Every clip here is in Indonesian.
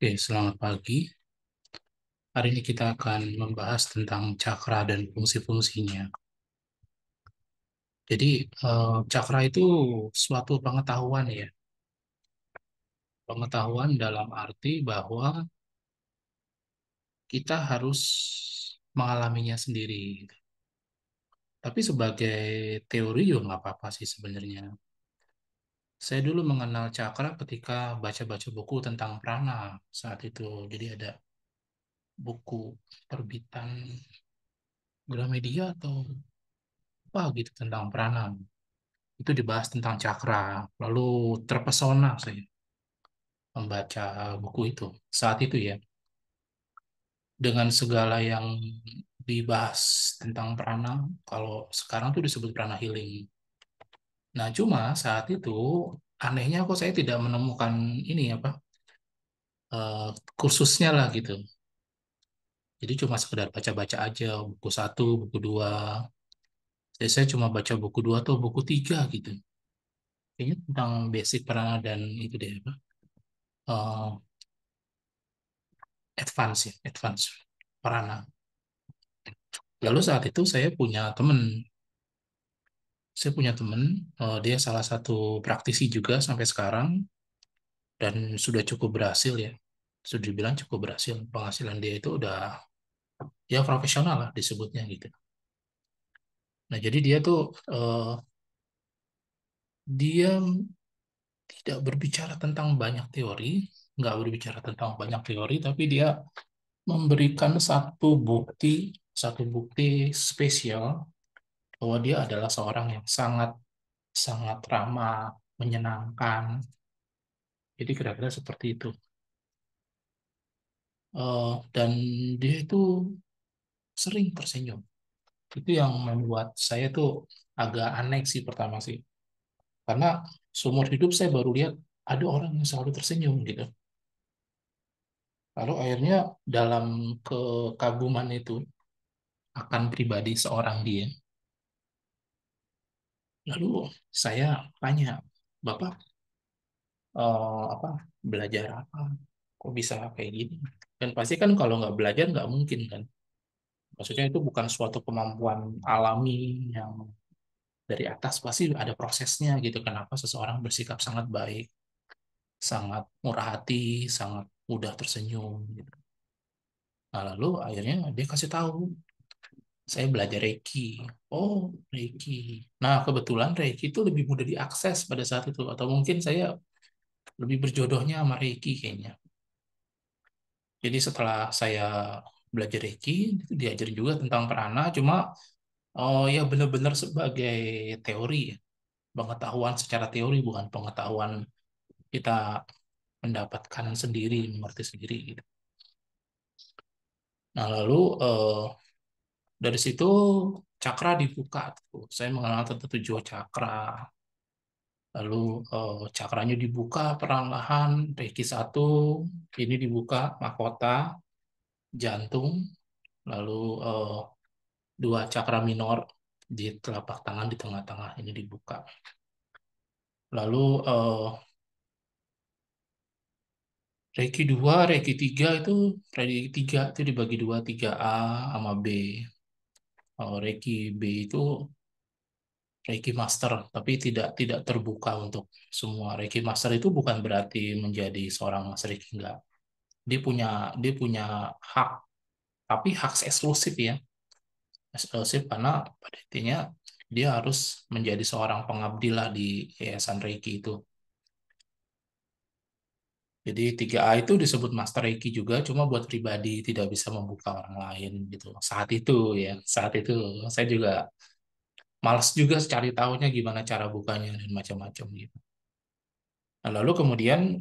Oke, selamat pagi. Hari ini kita akan membahas tentang cakra dan fungsi-fungsinya. Jadi, cakra itu suatu pengetahuan ya. Pengetahuan dalam arti bahwa kita harus mengalaminya sendiri. Tapi sebagai teori juga nggak apa-apa sih sebenarnya. Saya dulu mengenal cakra ketika baca-baca buku tentang prana saat itu. Jadi ada buku terbitan Gramedia atau apa gitu tentang prana. Itu dibahas tentang cakra. Lalu terpesona saya membaca buku itu saat itu ya, dengan segala yang dibahas tentang prana. Kalau sekarang tuh disebut prana healing. Nah, cuma saat itu anehnya kok saya tidak menemukan ini apa eh, kursusnya lah gitu. Jadi cuma sekedar baca-baca aja buku satu, buku dua. Jadi saya cuma baca buku dua atau buku tiga gitu. Kayaknya tentang basic prana dan itu deh apa eh, advance ya, advance prana. Lalu saat itu saya punya teman, dia salah satu praktisi juga sampai sekarang dan sudah cukup berhasil ya, sudah dibilang cukup berhasil. Penghasilan dia itu udah ya profesional lah disebutnya gitu. Nah jadi dia tidak berbicara tentang banyak teori, nggak berbicara tentang banyak teori, tapi dia memberikan satu bukti spesial bahwa dia adalah seorang yang sangat sangat ramah, menyenangkan. Jadi kira-kira seperti itu. Dan dia itu sering tersenyum. Itu yang membuat saya tuh agak aneh sih pertama sih. Karena seumur hidup saya baru lihat ada orang yang selalu tersenyum gitu. Lalu akhirnya dalam kekaguman itu akan pribadi seorang dia. Lalu saya tanya, Bapak apa belajar apa? Kok bisa kayak gini? Dan pasti kan kalau nggak belajar nggak mungkin kan. Maksudnya itu bukan suatu kemampuan alami yang dari atas, pasti ada prosesnya gitu. Kenapa seseorang bersikap sangat baik, sangat murah hati, sangat mudah tersenyum gitu. Nah, lalu akhirnya dia kasih tahu, saya belajar Reiki. Oh, Reiki. Nah, kebetulan Reiki itu lebih mudah diakses pada saat itu. Atau mungkin saya lebih berjodohnya sama Reiki kayaknya. Jadi setelah saya belajar Reiki, itu diajarin juga tentang prana, cuma oh ya benar-benar sebagai teori ya. Pengetahuan secara teori, bukan pengetahuan kita mendapatkan sendiri, mengerti sendiri gitu. Nah, lalu dari situ cakra dibuka tuh. Saya mengenal tentang tujuh cakra. Lalu cakranya dibuka perlahan, Reiki satu, ini dibuka mahkota, jantung, lalu eh, dua cakra minor di telapak tangan di tengah-tengah ini dibuka. Lalu Reiki 2, Reiki 3 itu Reiki 3 itu dibagi dua, 3A sama B. Reiki B itu Reiki Master, tapi tidak terbuka untuk semua. Reiki Master itu bukan berarti menjadi seorang Master Reiki, enggak. Dia punya hak, tapi hak eksklusif ya. Eksklusif karena pada intinya dia harus menjadi seorang pengabdi lah di Yayasan Reiki itu. Jadi 3A itu disebut Master Reiki juga, cuma buat pribadi, tidak bisa membuka orang lain gitu. Saat itu ya, saat itu saya juga malas juga cari tahunya gimana cara bukanya dan macam-macam gitu. Nah, lalu kemudian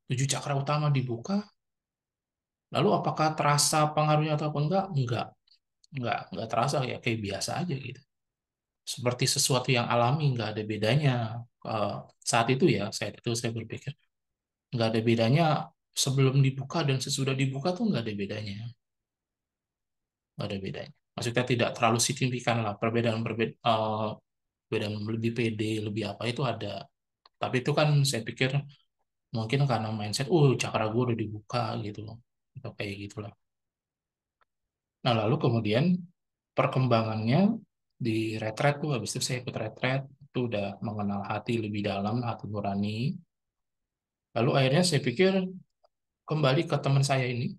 tujuh cakra utama dibuka, lalu apakah terasa pengaruhnya atau apa enggak? Enggak terasa ya kayak biasa aja gitu. Seperti sesuatu yang alami, enggak ada bedanya. Eh, saat itu ya, saat itu saya berpikir enggak ada bedanya sebelum dibuka dan sesudah dibuka tuh enggak ada bedanya, enggak ada bedanya. Maksudnya tidak terlalu signifikan lah perbedaan lebih pede, lebih apa itu ada. Tapi itu kan saya pikir Mungkin karena mindset, cakra gue udah dibuka gitu, atau kayak gitulah. Nah, lalu kemudian perkembangannya di retret tuh, habis itu saya ikut retret, itu udah mengenal hati lebih dalam, hati nurani. Lalu akhirnya saya pikir kembali ke teman saya ini,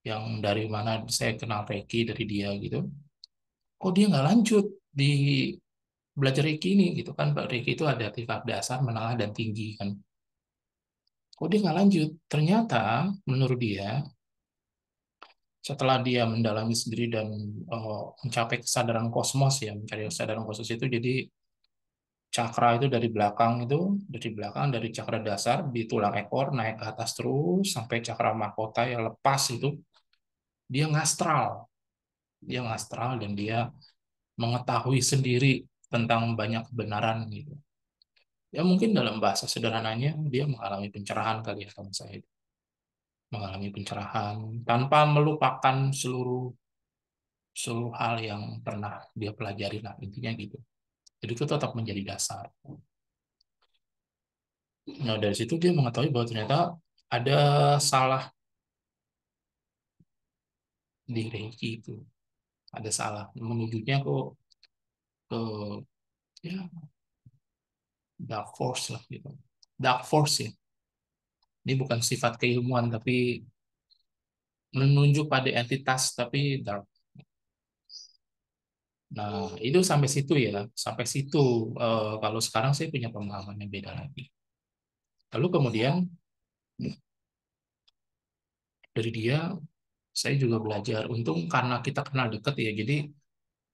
yang dari mana saya kenal Reiki dari dia gitu. Kok dia nggak lanjut di belajar Reiki ini gitu kan? Reiki itu ada tingkat dasar, menengah, dan tinggi kan. Kok dia nggak lanjut? Ternyata menurut dia, setelah dia mendalami sendiri dan mencapai kesadaran kosmos ya, mencari kesadaran kosmos itu, jadi cakra itu dari belakang dari cakra dasar di tulang ekor naik ke atas terus sampai cakra mahkota yang lepas itu, dia ngastral, dan dia mengetahui sendiri tentang banyak kebenaran gitu. Ya mungkin dalam bahasa sederhananya dia mengalami pencerahan kali ya, teman saya itu mengalami pencerahan tanpa melupakan seluruh seluruh hal yang pernah dia pelajari lah, intinya gitu. Jadi itu tetap menjadi dasar. Nah, dari situ dia mengetahui bahwa ternyata ada salah di Reiki itu. Ada salah. Menunjuknya ke ya dark force lah gitu. Dark force ya. Ini bukan sifat keilmuan tapi menunjuk pada entitas tapi dark. Nah, itu sampai situ ya. Sampai situ. Kalau sekarang saya punya pemahaman yang beda lagi. Lalu kemudian dari dia saya juga belajar. Untung karena kita kenal dekat ya. Jadi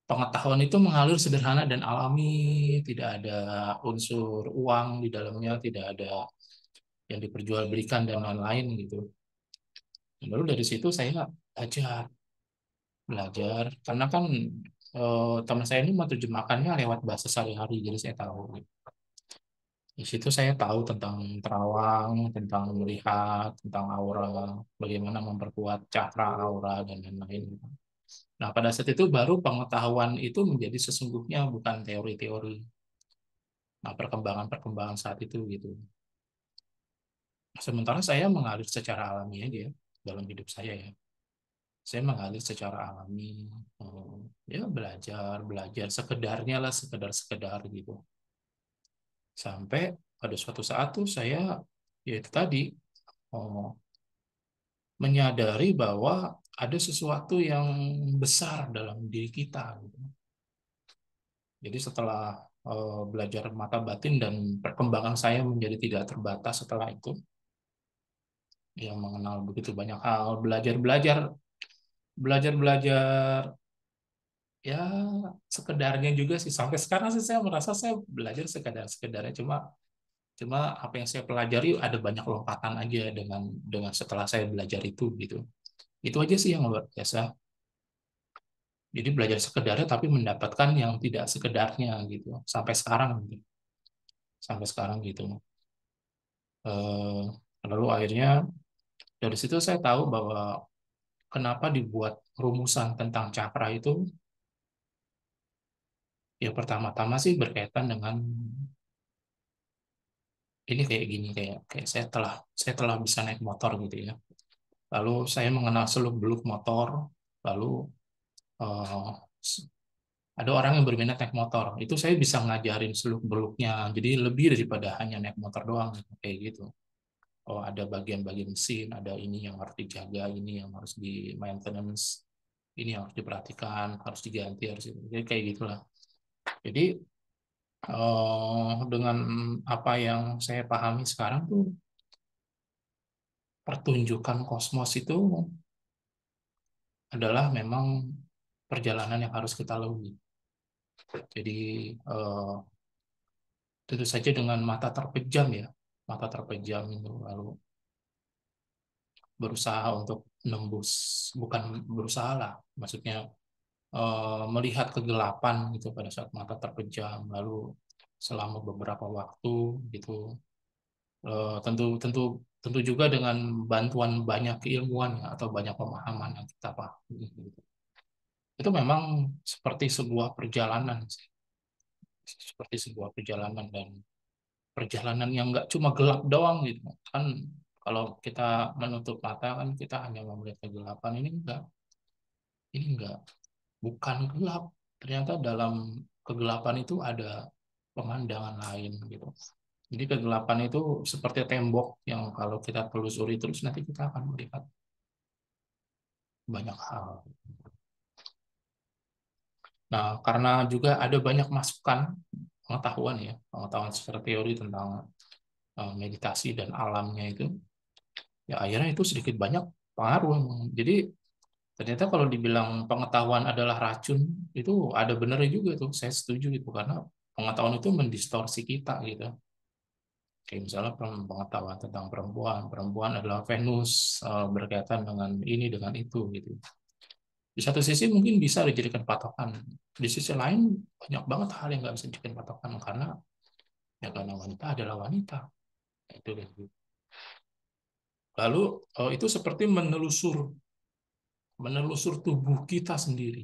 pengetahuan itu mengalir sederhana dan alami, tidak ada unsur uang di dalamnya, tidak ada yang diperjualbelikan dan lain-lain gitu. Lalu dari situ saya belajar, belajar karena kan teman saya ini menerjemahkannya lewat bahasa sehari-hari, jadi saya tahu. Di situ saya tahu tentang terawang, tentang melihat, tentang aura, bagaimana memperkuat cakra aura dan lain-lain. Nah, pada saat itu baru pengetahuan itu menjadi sesungguhnya bukan teori-teori. Nah, perkembangan-perkembangan saat itu gitu. Sementara saya mengalir secara alami aja ya, dalam hidup saya ya. Saya mengalir secara alami, eh, ya belajar, belajar sekedarnya lah, sekedar-sekedar gitu. Sampai pada suatu saat tuh saya, ya itu tadi, eh, menyadari bahwa ada sesuatu yang besar dalam diri kita gitu. Jadi setelah belajar mata batin dan perkembangan saya menjadi tidak terbatas setelah itu, yang mengenal begitu banyak hal, belajar-belajar, belajar-belajar, ya sekedarnya juga sih. Sampai sekarang sih saya merasa saya belajar sekedar-sekedarnya. Cuma cuma apa yang saya pelajari ada banyak lompatan aja dengan setelah saya belajar itu gitu. Itu aja sih yang luar biasa. Jadi belajar sekedarnya tapi mendapatkan yang tidak sekedarnya gitu. Sampai sekarang gitu. Sampai sekarang gitu. Eh, Lalu akhirnya dari situ saya tahu bahwa kenapa dibuat rumusan tentang cakra itu. Ya pertama-tama sih berkaitan dengan ini kayak gini, kayak kayak saya telah bisa naik motor gitu ya. Lalu saya mengenal seluk-beluk motor. Lalu eh, ada orang yang berminat naik motor. Itu saya bisa ngajarin seluk-beluknya. Jadi lebih daripada hanya naik motor doang kayak gitu. Oh, ada bagian-bagian mesin, ada ini yang harus dijaga, ini yang harus di maintenance, ini yang harus diperhatikan, harus diganti, harus ini. Jadi kayak gitulah. Jadi dengan apa yang saya pahami sekarang tuh, pertunjukan kosmos itu adalah memang perjalanan yang harus kita lalui. Jadi eh, tentu saja dengan mata terpejam ya, mata terpejam itu, lalu berusaha untuk nembus, bukan berusaha lah, maksudnya melihat kegelapan gitu pada saat mata terpejam, lalu selama beberapa waktu gitu. Tentu tentu tentu juga dengan bantuan banyak keilmuan ya, atau banyak pemahaman yang kita pahami gitu. Itu memang seperti sebuah perjalanan sih. Seperti sebuah perjalanan. perjalanan yang nggak cuma gelap doang gitu kan. Kalau kita menutup mata kan kita hanya melihat kegelapan. Ini enggak, bukan gelap, ternyata dalam kegelapan itu ada pemandangan lain gitu. Jadi kegelapan itu seperti tembok yang kalau kita telusuri terus nanti kita akan melihat banyak hal. Nah, karena juga ada banyak masukan pengetahuan ya, pengetahuan secara teori tentang meditasi dan alamnya itu, ya akhirnya itu sedikit banyak pengaruh. Jadi ternyata kalau dibilang pengetahuan adalah racun, itu ada benernya juga tuh, saya setuju gitu, karena pengetahuan itu mendistorsi kita gitu. Kayak misalnya pengetahuan tentang perempuan, perempuan adalah Venus, berkaitan dengan ini dengan itu gitu. Di satu sisi mungkin bisa dijadikan patokan, di sisi lain banyak banget hal yang nggak bisa dijadikan patokan karena ya karena wanita adalah wanita. Itu gitu. Lalu itu seperti menelusur menelusur tubuh kita sendiri,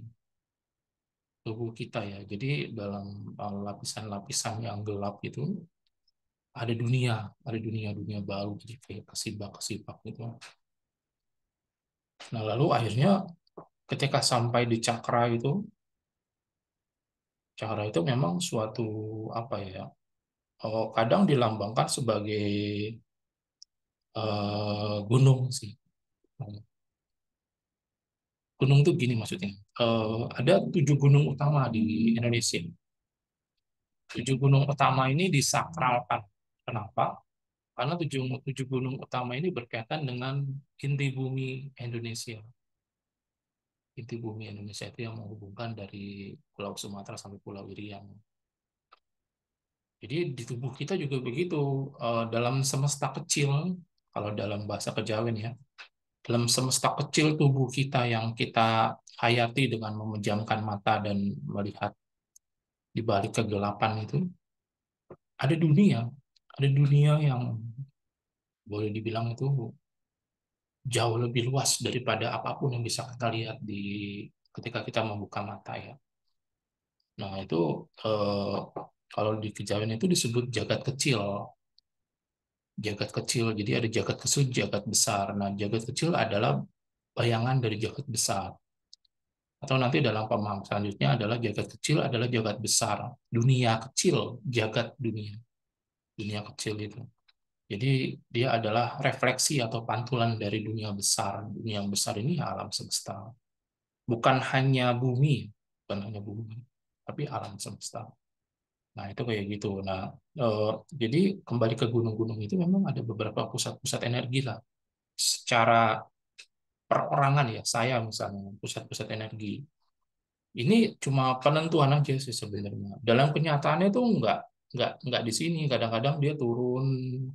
tubuh kita ya. Jadi dalam lapisan-lapisan yang gelap itu ada dunia dunia baru, jadi kayak kesibak-kesibak gitu. Nah lalu akhirnya ketika sampai di cakra itu memang suatu apa ya? Kadang dilambangkan sebagai gunung sih. Gunung tuh gini maksudnya. Ada 7 gunung utama di Indonesia. 7 gunung utama ini disakralkan. Kenapa? Karena 7 gunung utama ini berkaitan dengan inti bumi Indonesia. Inti bumi Indonesia itu yang menghubungkan dari Pulau Sumatera sampai Pulau Irian. Jadi di tubuh kita juga begitu. Dalam semesta kecil, kalau dalam bahasa Kejawen ya, dalam semesta kecil tubuh kita yang kita hayati dengan memejamkan mata dan melihat di balik kegelapan itu, ada dunia. Ada dunia yang boleh dibilang itu jauh lebih luas daripada apapun yang bisa kita lihat di ketika kita membuka mata ya. Nah, itu eh, kalau di kejawen itu disebut jagat kecil. Jagat kecil. Jadi ada jagat kecil, jagat besar. Nah, jagat kecil adalah bayangan dari jagat besar. Atau nanti dalam pemahaman selanjutnya adalah jagat kecil adalah jagat besar. Dunia kecil, jagat dunia. Dunia kecil itu. Jadi dia adalah refleksi atau pantulan dari dunia besar. Dunia yang besar ini ya alam semesta. Bukan hanya bumi, bukan hanya bumi, tapi alam semesta. Nah, itu kayak gitu. Nah, eh, jadi kembali ke gunung-gunung itu memang ada beberapa pusat-pusat energi lah. Secara perorangan ya, saya misalnya pusat-pusat energi. Ini cuma penentuan aja sih sebenarnya. Dalam kenyataannya tuh nggak di sini. Kadang-kadang dia turun,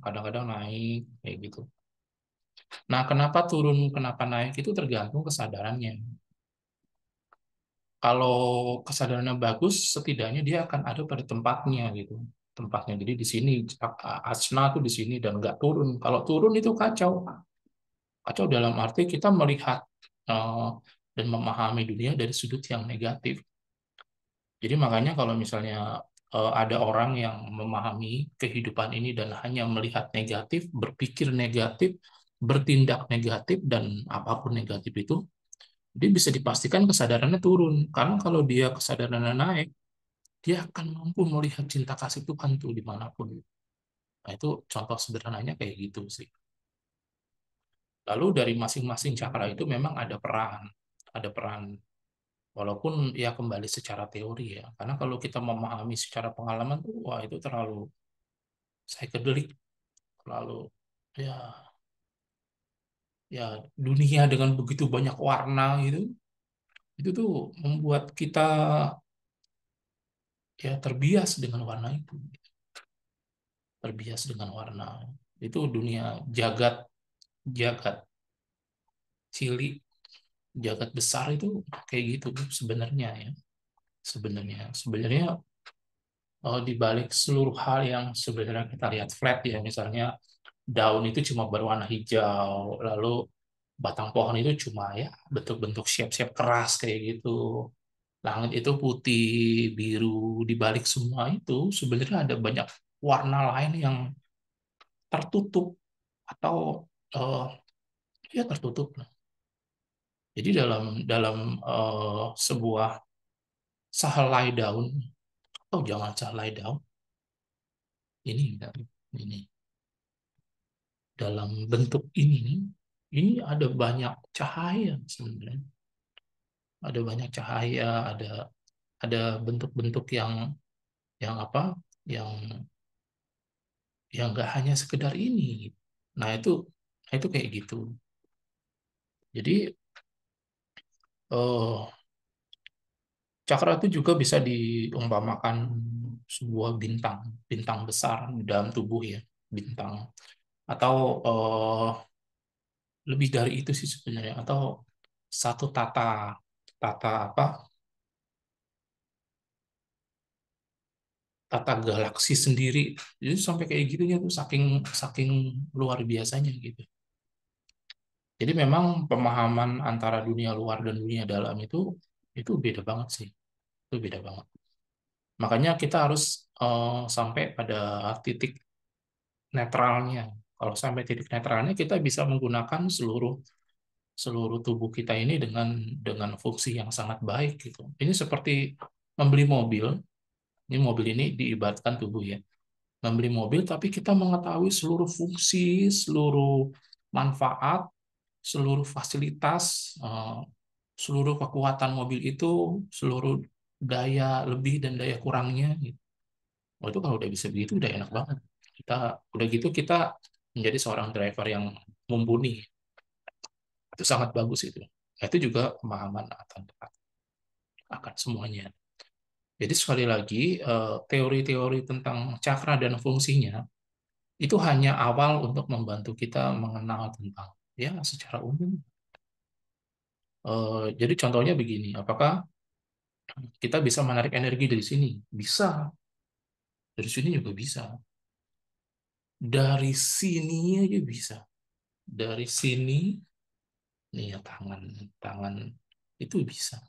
kadang-kadang naik kayak gitu. Nah, kenapa turun, kenapa naik itu tergantung kesadarannya. Kalau kesadarannya bagus, setidaknya dia akan ada pada tempatnya gitu. Tempatnya. Jadi di sini asna tuh di sini dan nggak turun. Kalau turun itu kacau. Kacau dalam arti kita melihat eh, dan memahami dunia dari sudut yang negatif. Jadi makanya kalau misalnya ada orang yang memahami kehidupan ini dan hanya melihat negatif, berpikir negatif, bertindak negatif dan apapun negatif itu, dia bisa dipastikan kesadarannya turun. Karena kalau dia kesadarannya naik, dia akan mampu melihat cinta kasih Tuhan tuh dimanapun. Nah, itu contoh sederhananya kayak gitu sih. Lalu dari masing-masing cakra itu memang ada peran. Walaupun ya kembali secara teori ya, karena kalau kita memahami secara pengalaman tuh, wah itu terlalu psychedelic, terlalu ya ya dunia dengan begitu banyak warna itu tuh membuat kita ya terbias dengan warna itu, terbias dengan warna. Itu dunia jagat jagat cilik jagat besar itu kayak gitu sebenarnya ya. Sebenarnya di balik seluruh hal yang sebenarnya kita lihat flat ya, misalnya daun itu cuma berwarna hijau, lalu batang pohon itu cuma ya bentuk-bentuk shape-shape keras kayak gitu. Langit itu putih, biru, di balik semua itu sebenarnya ada banyak warna lain yang tertutup atau eh, ya tertutup. Jadi dalam dalam sebuah sehelai daun atau jangan sehelai daun ini ini dalam bentuk ini ada banyak cahaya sebenarnya, ada banyak cahaya, ada bentuk-bentuk yang apa yang yang nggak hanya sekedar ini. Nah itu kayak gitu. Jadi eh, cakra itu juga bisa diumpamakan sebuah bintang, bintang besar di dalam tubuh ya, bintang. Atau lebih dari itu sih sebenarnya. Atau satu tata, tata apa? Tata galaksi sendiri. Jadi sampai kayak gitunya tuh saking saking luar biasanya gitu. Jadi memang pemahaman antara dunia luar dan dunia dalam itu beda banget sih. Itu beda banget. Makanya kita harus sampai pada titik netralnya. Kalau sampai titik netralnya kita bisa menggunakan seluruh seluruh tubuh kita ini dengan fungsi yang sangat baik gitu. Ini seperti membeli mobil. Ini mobil ini diibaratkan tubuh ya. Membeli mobil tapi kita mengetahui seluruh fungsi, seluruh manfaat, seluruh fasilitas, seluruh kekuatan mobil itu, seluruh daya lebih dan daya kurangnya gitu. Oh, itu kalau udah bisa begitu udah enak banget. Kita udah gitu kita menjadi seorang driver yang mumpuni. Itu sangat bagus itu. Nah, itu juga pemahaman akan semuanya. Jadi sekali lagi teori-teori tentang cakra dan fungsinya itu hanya awal untuk membantu kita mengenal tentang ya secara umum. Jadi contohnya begini, apakah kita bisa menarik energi dari sini? Bisa, dari sini juga bisa. Dari sini aja bisa. Dari sini nih ya tangan tangan itu bisa.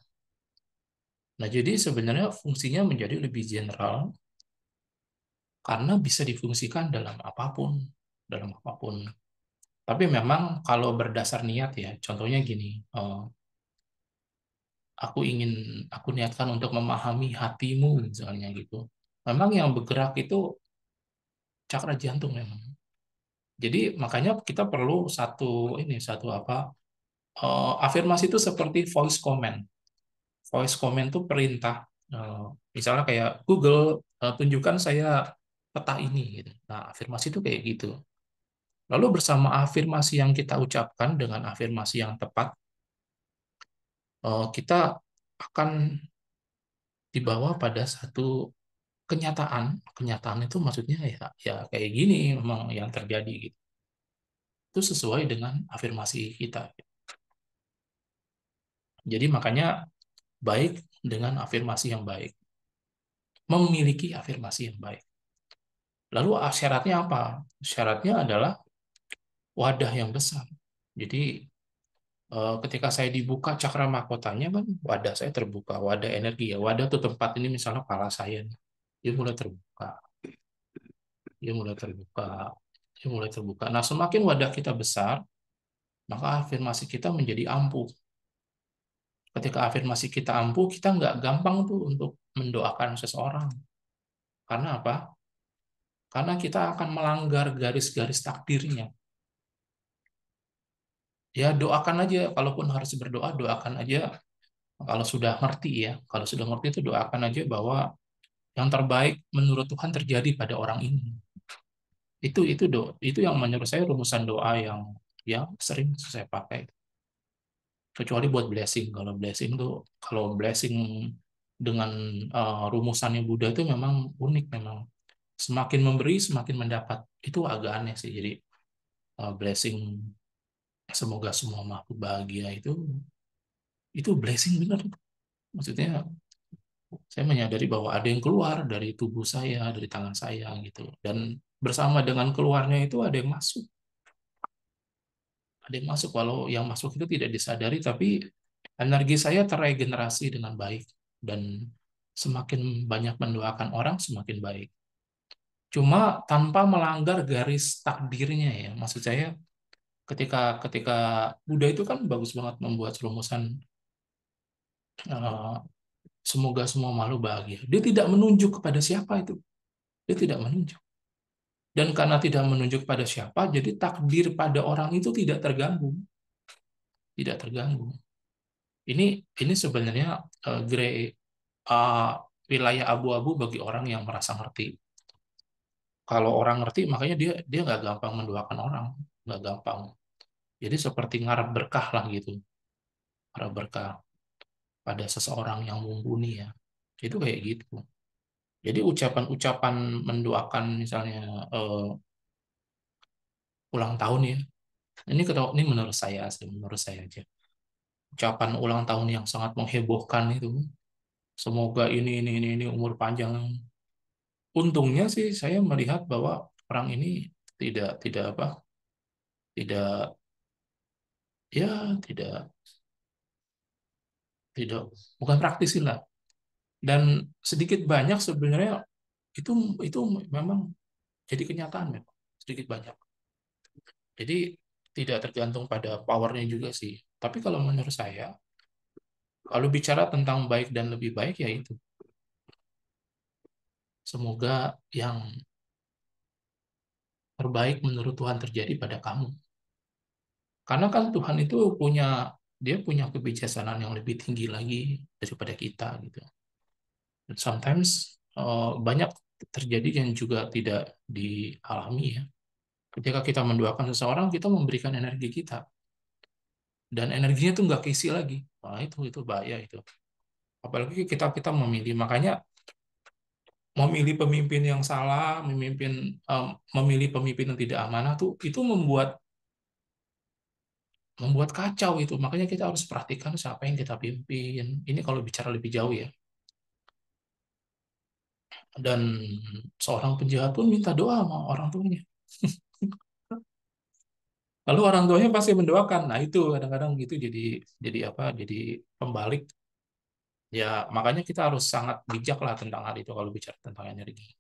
Nah, jadi sebenarnya fungsinya menjadi lebih general karena bisa difungsikan dalam apapun, dalam apapun. Tapi memang kalau berdasar niat ya, contohnya gini, aku ingin aku niatkan untuk memahami hatimu misalnya gitu. Memang yang bergerak itu cakra jantung memang. Jadi makanya kita perlu satu apa afirmasi itu seperti voice command. Voice command itu perintah. Misalnya kayak Google tunjukkan saya peta ini gitu. Nah, afirmasi itu kayak gitu. Lalu bersama afirmasi yang kita ucapkan dengan afirmasi yang tepat, kita akan dibawa pada satu kenyataan. Kenyataan itu maksudnya ya kayak gini memang yang terjadi gitu. Itu sesuai dengan afirmasi kita. Jadi makanya baik dengan afirmasi yang baik, memiliki afirmasi yang baik. Lalu syaratnya apa? Syaratnya adalah wadah yang besar. Jadi ketika saya dibuka cakra mahkotanya kan wadah saya terbuka, wadah energi ya. Wadah itu tempat ini misalnya kepala saya nih. Dia mulai terbuka, dia mulai terbuka, dia mulai terbuka. Nah, semakin wadah kita besar, maka afirmasi kita menjadi ampuh. Ketika afirmasi kita ampuh, kita nggak gampang tuh untuk mendoakan seseorang. Karena apa? Karena kita akan melanggar garis-garis takdirnya. Ya doakan aja, kalaupun harus berdoa, doakan aja. Kalau sudah ngerti ya, kalau sudah ngerti itu doakan aja bahwa yang terbaik menurut Tuhan terjadi pada orang ini. Itu yang menurut saya rumusan doa yang sering saya pakai. Kecuali buat blessing. Kalau blessing dengan rumusannya Buddha itu memang unik memang. Semakin memberi, semakin mendapat. Itu agak aneh sih. Jadi blessing semoga semua makhluk bahagia itu blessing benar. Maksudnya saya menyadari bahwa ada yang keluar dari tubuh saya, dari tangan saya gitu. Dan bersama dengan keluarnya itu ada yang masuk. Ada yang masuk walau yang masuk itu tidak disadari tapi energi saya terregenerasi dengan baik dan semakin banyak mendoakan orang semakin baik. cuma tanpa melanggar garis takdirnya ya. Maksud saya ketika ketika Buddha itu kan bagus banget membuat rumusan eh, semoga semua makhluk bahagia. Dia tidak menunjuk kepada siapa itu. Dia tidak menunjuk. Dan karena tidak menunjuk pada siapa, jadi takdir pada orang itu tidak terganggu, tidak terganggu. Ini sebenarnya gray uh, wilayah abu-abu bagi orang yang merasa ngerti. Kalau orang ngerti, makanya dia dia nggak gampang mendoakan orang, nggak gampang. Jadi seperti ngarap berkah lah gitu, ngarap berkah pada seseorang yang mumpuni ya. Itu kayak gitu. Jadi ucapan-ucapan mendoakan misalnya ulang tahun ya. Ini menurut saya sih, menurut saya aja. Ucapan ulang tahun yang sangat menghebohkan itu. Semoga ini umur panjang. Untungnya sih saya melihat bahwa orang ini tidak tidak apa tidak ya tidak tidak bukan praktisi lah, dan sedikit banyak sebenarnya itu itu memang jadi kenyataan memang sedikit banyak, jadi tidak tergantung pada powernya juga sih, tapi kalau menurut saya kalau bicara tentang baik dan lebih baik ya itu semoga yang terbaik menurut Tuhan terjadi pada kamu, karena kan Tuhan itu dia punya kebijaksanaan yang lebih tinggi lagi daripada kita gitu. Sometimes banyak terjadi yang juga tidak dialami ya. Ketika kita mendoakan seseorang, kita memberikan energi kita dan energinya tuh nggak keisi lagi. Wah itu bahaya itu. Apalagi kita kita memilih, makanya memilih pemimpin yang salah, memilih pemimpin yang tidak amanah tuh itu membuat membuat kacau itu. Makanya kita harus perhatikan siapa yang kita pimpin. Ini kalau bicara lebih jauh ya. Dan seorang penjahat pun minta doa sama orang tuanya. Lalu orang tuanya pasti mendoakan. Nah, itu kadang-kadang itu jadi apa? Jadi pembalik. Ya, makanya kita harus sangat bijak lah tentang hal itu kalau bicara tentang energi.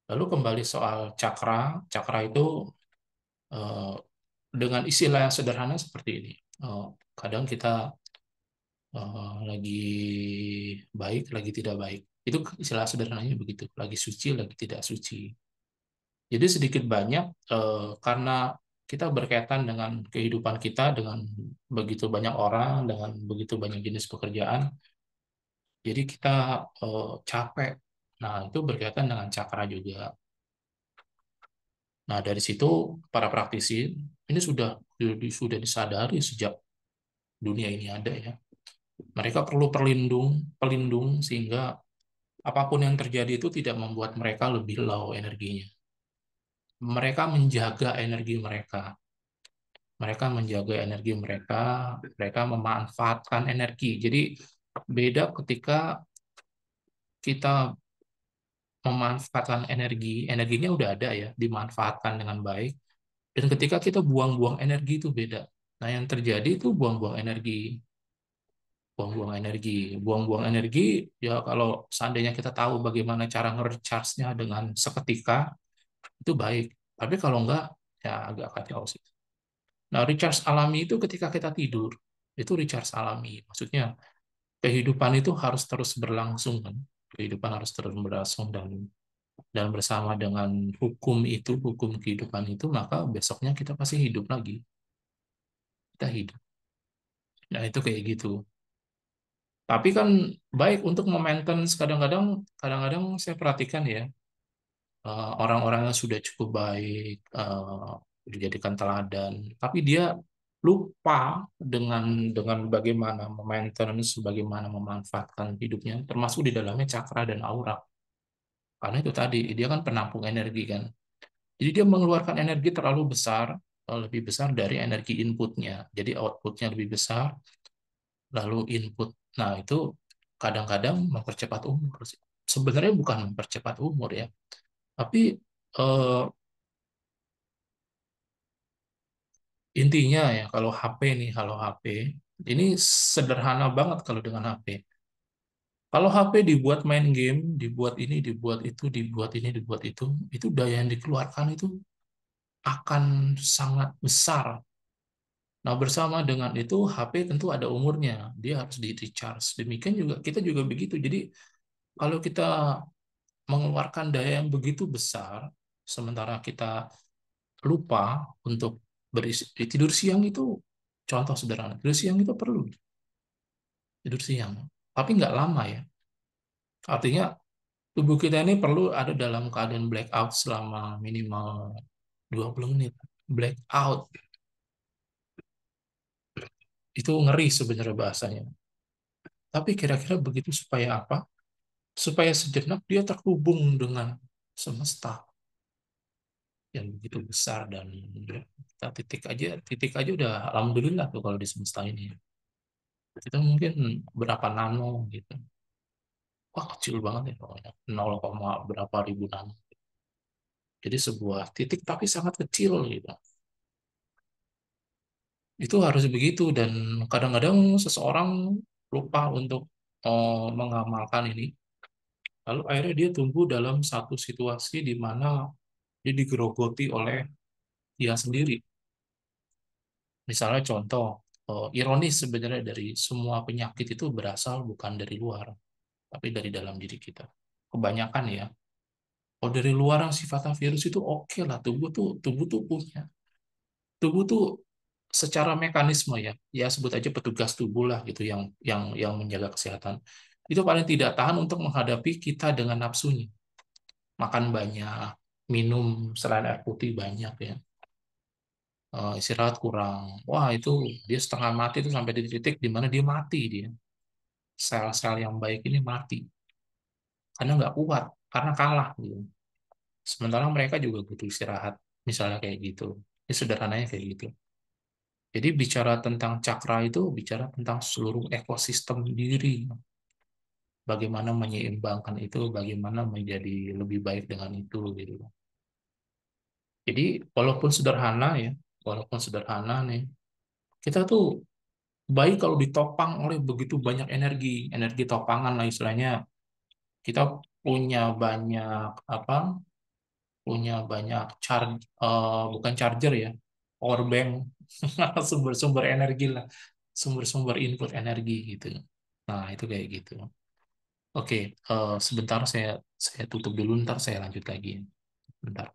Lalu kembali soal cakra, cakra itu eh, dengan istilah yang sederhana seperti ini. Eh, kadang kita lagi baik, lagi tidak baik. Itu istilah sederhananya begitu. Lagi suci, lagi tidak suci. Jadi sedikit banyak karena kita berkaitan dengan kehidupan kita dengan begitu banyak orang, dengan begitu banyak jenis pekerjaan, jadi kita capek. Nah, itu berkaitan dengan cakra juga. Nah, dari situ para praktisi ini sudah disadari sejak dunia ini ada ya. Mereka perlu pelindung sehingga apapun yang terjadi itu tidak membuat mereka lebih low energinya. Mereka menjaga energi mereka. Mereka menjaga energi mereka, mereka memanfaatkan energi. Jadi beda ketika kita memanfaatkan energi, energinya udah ada ya, dimanfaatkan dengan baik. Dan ketika kita buang-buang energi itu beda. Nah, yang terjadi itu buang-buang energi, buang-buang energi, buang-buang energi. Ya kalau seandainya kita tahu bagaimana cara nge-recharge-nya dengan seketika, itu baik. Tapi kalau enggak, ya agak kacau sih. Nah, recharge alami itu ketika kita tidur, itu recharge alami. Maksudnya kehidupan itu harus terus berlangsung kan. Kehidupan harus terus berlangsung dan bersama dengan hukum itu, hukum kehidupan itu, maka besoknya kita pasti hidup lagi. Kita hidup. Nah, itu kayak gitu. Tapi kan baik untuk maintenance kadang-kadang saya perhatikan ya orang-orang yang sudah cukup baik dijadikan teladan, tapi dia lupa dengan bagaimana maintenance, bagaimana memanfaatkan hidupnya, termasuk di dalamnya cakra dan aura. Karena itu tadi dia kan penampung energi kan. Jadi dia mengeluarkan energi terlalu besar, lebih besar dari energi inputnya. Jadi outputnya lebih besar, lalu input. Nah, itu kadang-kadang mempercepat umur sih. Sebenarnya bukan mempercepat umur ya, tapi eh, intinya ya kalau HP nih, kalau HP ini sederhana banget kalau dengan HP. Kalau HP dibuat main game, dibuat ini, dibuat itu, dibuat ini, dibuat itu daya yang dikeluarkan itu akan sangat besar. Nah, bersama dengan itu, HP tentu ada umurnya. Dia harus di-recharge. Demikian juga, kita juga begitu. Jadi, kalau kita mengeluarkan daya yang begitu besar, sementara kita lupa untuk tidur siang itu, contoh sederhana, tidur siang itu perlu, tidur siang. Tapi nggak lama ya. Artinya, tubuh kita ini perlu ada dalam keadaan blackout selama minimal 20 menit. Blackout, itu ngeri sebenarnya bahasanya. Tapi kira-kira begitu supaya apa? Supaya sejenak dia terhubung dengan semesta yang begitu besar dan kita titik aja udah alhamdulillah tuh kalau di semesta ini. Kita mungkin berapa nano gitu. Wah, kecil banget ya pokoknya. 0, berapa ribu nano. Jadi sebuah titik tapi sangat kecil gitu. Itu harus begitu dan kadang-kadang seseorang lupa untuk mengamalkan ini. Lalu akhirnya dia tumbuh dalam satu situasi di mana dia digerogoti oleh dia sendiri. Misalnya contoh, ironis sebenarnya dari semua penyakit itu berasal bukan dari luar, tapi dari dalam diri kita. Kebanyakan ya. Kalau dari luar yang sifatnya virus itu oke lah, tubuh tuh punya. Tubuh tuh secara mekanisme ya, ya sebut aja petugas tubuh lah gitu yang menjaga kesehatan. Itu paling tidak tahan untuk menghadapi kita dengan nafsunya. Makan banyak, minum selain air putih banyak ya. Istirahat kurang. Wah, itu dia setengah mati itu sampai di titik di mana dia mati dia. Sel-sel yang baik ini mati karena nggak kuat, karena kalah gitu. Sementara mereka juga butuh istirahat, misalnya kayak gitu. Ini sederhananya kayak gitu. Jadi bicara tentang cakra itu bicara tentang seluruh ekosistem diri. Bagaimana menyeimbangkan itu, bagaimana menjadi lebih baik dengan itu gitu. Jadi walaupun sederhana nih, kita tuh baik kalau ditopang oleh begitu banyak energi, energi topangan lah istilahnya. Kita punya banyak apa? Punya banyak bukan charger ya, power bank, sumber-sumber energi lah, sumber-sumber input energi gitu. Nah, itu kayak gitu. Oke, sebentar saya tutup dulu, ntar saya lanjut lagi. Bentar.